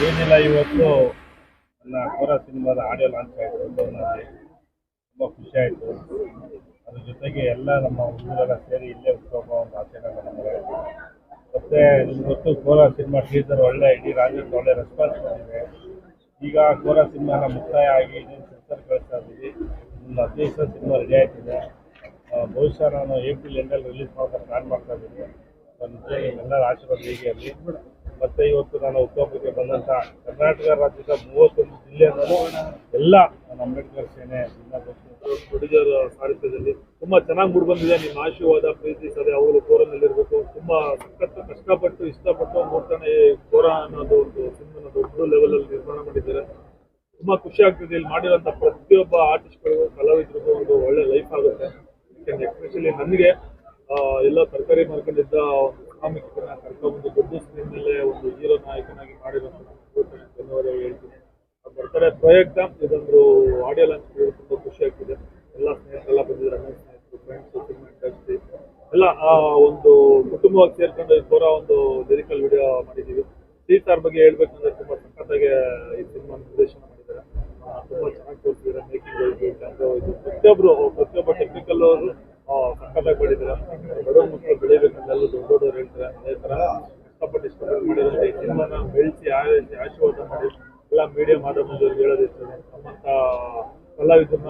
ಏನಿಲ್ಲ, ಇವತ್ತು ನನ್ನ ಕೋರ ಸಿನಿಮಾದ ಆಡಿಯೋ ಲಾಂಚ್ ಆಯಿತು. ತುಂಬ ಖುಷಿ ಆಯಿತು. ಅದ್ರ ಜೊತೆಗೆ ಎಲ್ಲ ನಮ್ಮ ಹುಡುಗರೆಲ್ಲ ಸೇರಿ ಇಲ್ಲೇ ಉತ್ಸವ ಒಂದು ಆಚರಣೆ ಮಾಡಿದ್ದಾರೆ. ಮತ್ತೆ ನಿಮ್ಗೆ ಗೊತ್ತು, ಕೋರ ಸಿನಿಮಾ ಟೀಸರ್ ಒಳ್ಳೆ ಇಡೀ ರಾಜ್ಯಕ್ಕೆ ಒಳ್ಳೆ ರೆಸ್ಪಾನ್ಸ್ ಬಂದಿದೆ. ಈಗ ಕೋರ ಸಿನಿಮಾನ ಮುಕ್ತಾಯ ಆಗಿ ಇನ್ನೇನು ಸೆನ್ಸರ್ ಕಳಿಸ್ತಾ ಇದ್ದೀವಿ. ಒಂದು 15 ದಿವಸ ಸಿನಿಮಾ ರೆಡಿ ಆಯ್ತಿದೆ. ಬಹುಶಃ ನಾನು ಏಪ್ರಿಲ್ ಎಂಡಲ್ಲಿ ರಿಲೀಸ್ ಮಾಡೋಕ್ಕೆ ಪ್ಲ್ಯಾನ್ ಮಾಡ್ತಾ ಇದ್ದೀನಿ. ನಿಜ ನಿಮ್ಮೆಲ್ಲರ ಆಶೀರ್ವಾದ ಹೀಗೆ ಇರಲಿ. ಮತ್ತು ಇವತ್ತು ನಾನು ಹುಟ್ಟುಹಬ್ಬಕ್ಕೆ ಬಂದಂಥ ಕರ್ನಾಟಕ ರಾಜ್ಯದ 31 ಜಿಲ್ಲೆಯಲ್ಲೂ ಎಲ್ಲ ನನ್ನ ಅಂಬೇಡ್ಕರ್ ಸೇನೆ ಹುಡುಗರ ಸಾರಥ್ಯದಲ್ಲಿ ತುಂಬ ಚೆನ್ನಾಗಿ ಮೂಡಿಬಂದಿದೆ. ನಿಮ್ಮ ಆಶೀರ್ವಾದ, ಪ್ರೀತಿ ಸದೆ ಅವರು ಕೋರನಲ್ಲಿರಬೇಕು. ತುಂಬ ಸಖತ್ತು ಕಷ್ಟಪಟ್ಟು ಇಷ್ಟಪಟ್ಟು ನೋಡ್ತಾನೆ ಕೋರ ಅನ್ನೋದು ಒಂದು ಸಿನಿಮಾನ ದೊಡ್ಡ ಲೆವೆಲಲ್ಲಿ ನಿರ್ಮಾಣ ಮಾಡಿದ್ದಾರೆ. ತುಂಬ ಖುಷಿ ಆಗ್ತಿದೆ. ಇಲ್ಲಿ ಮಾಡಿರೋಂಥ ಪ್ರತಿಯೊಬ್ಬ ಆರ್ಟಿಸ್ಟ್ಗಳಿಗೂ ಕಲಾವಿದರಿಗೂ ಒಂದು ಒಳ್ಳೆ ಲೈಫ್ ಆಗುತ್ತೆ. ಯಾಕೆಂದರೆ ಎಸ್ಪೆಷಲಿ ನನಗೆ ಎಲ್ಲ ತರಕಾರಿ ಮಾರ್ಕೊಂಡಿದ್ದ ಒಂದು ಕಾಮಿಕನ್ನ ಕರ್ಕೊಂಡ್ಬಂದು ದೊಡ್ಡ ಸ್ಕ್ರೀನ್ ಮೇಲೆ ಒಂದು ಹೀರೋ ನಾಯಕನಾಗಿ ಮಾಡಿರೋಂಥ ಧನ್ಯವಾದ ಹೇಳ್ತೀನಿ. ಬರ್ತಾರೆ ಪ್ರಯುಕ್ತ ಇದೊಂದು ಆಡಿಯೋ ಲಾಂಚ್ ತುಂಬ ಖುಷಿ ಆಗ್ತಿದೆ. ಎಲ್ಲ ಸ್ನೇಹಿತರೆಲ್ಲ ಬಂದಿದ್ದಾರೆ, ನನ್ನ ಸ್ನೇಹಿತರು, ಫ್ರೆಂಡ್ಸು, ಸಿನಿಮಾ ಇಂಡಸ್ಟ್ರಿ ಎಲ್ಲ ಒಂದು ಕುಟುಂಬವಾಗಿ ಸೇರ್ಕೊಂಡು ಕೋರ ಒಂದು ಲಿರಿಕಲ್ ವಿಡಿಯೋ ಮಾಡಿದ್ದೀವಿ. ಸರ್ ಬಗ್ಗೆ ಹೇಳ್ಬೇಕಂದ್ರೆ ತುಂಬ ಸಖತ್ತಾಗಿ ಈ ಸಿನಿಮಾ ನಿರ್ದೇಶನ ಮಾಡಿದ್ದಾರೆ. ತುಂಬ ಚೆನ್ನಾಗಿ ತೋರಿಸಿದ್ದಾರೆ. ಮೇಕಿಂಗ್ ಪ್ರತಿಯೊಬ್ಬ ಟೆಕ್ನಿಕಲ್ ಅವರು ಸಖತ್ತಾಗಿ ಮಾಡಿದ್ದಾರೆ. ಬಡವ ಮಕ್ಕಳು ಬೆಳಿಬೇಕಂತ ಎಲ್ಲ ದೊಡ್ಡವರು ಹೇಳ್ತಾರೆ. ಅದೇ ಥರ ಇಷ್ಟಪಟ್ಟು ಮಾಡಿರೋಂಥ ಈ ಸಿನಿಮಾನ ಬೆಳೆಸಿ ಆಶೀರ್ವಾದ ಮಾಡಿ ಎಲ್ಲ ಮೀಡಿಯಾ ಮಾಧ್ಯಮದಲ್ಲಿ ಹೇಳೋದಿರ್ತದೆ. ನಮ್ಮಂಥ ಕಲಾವಿದರನ್ನ